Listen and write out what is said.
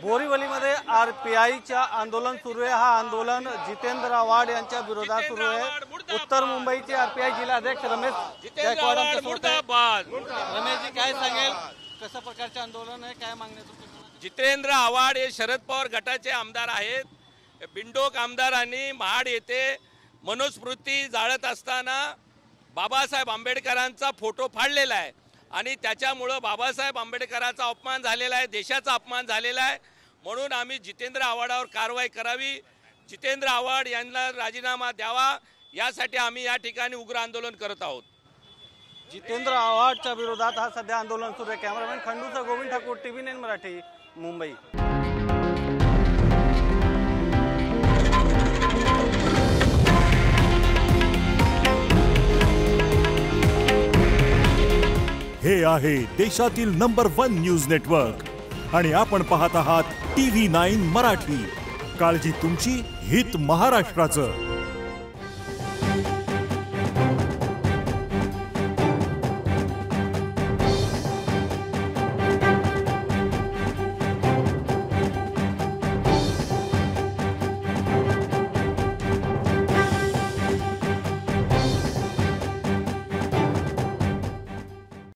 बोरीवलीमध्ये आरपीआयच्या आंदोलन सुरू आहे। हा आंदोलन जितेंद्र आव्हाड यांच्या विरोधात सुरू आहे। उत्तर मुंबईचे आरपीआय जिल्हाध्यक्ष रमेश गायकवाड रमेशजी काय सांगेल, कशा प्रकारचे आंदोलन आहे, काय मागण्या? जितेंद्र आव्हाड हे शरद पवार गटाचे आमदार आहेत। बिंडोक आमदारांनी महाड येथे मनुस्मृती जाळत असताना बाबासाहेब आंबेडकरांचा फोटो फाडलेला आहे आणि त्याच्यामुळे बाबासाहेब आंबेडकरांचा अपमान झालेला आहे, देशाचा अपमान झालेला आहे। म्हणून आम्ही जितेंद्र आव्हाडावर कारवाई करावी, जितेंद्र आव्हाड यांना राजीनामा द्यावा, यासाठी आम्ही या ठिकाणी उग्र आंदोलन करत आहोत। जितेंद्र आव्हाडच्या विरोधात हा सध्या आंदोलन सुरू आहे। कॅमेरामॅन खंडूसह गोविंद ठाकूर, TV9 मराठी, मुंबई। हे आहे देशातील नंबर 1 न्यूज नेटवर्क आणि आपण पाहत आहात TV9 मराठी। काळजी तुमची, हित महाराष्ट्राचं।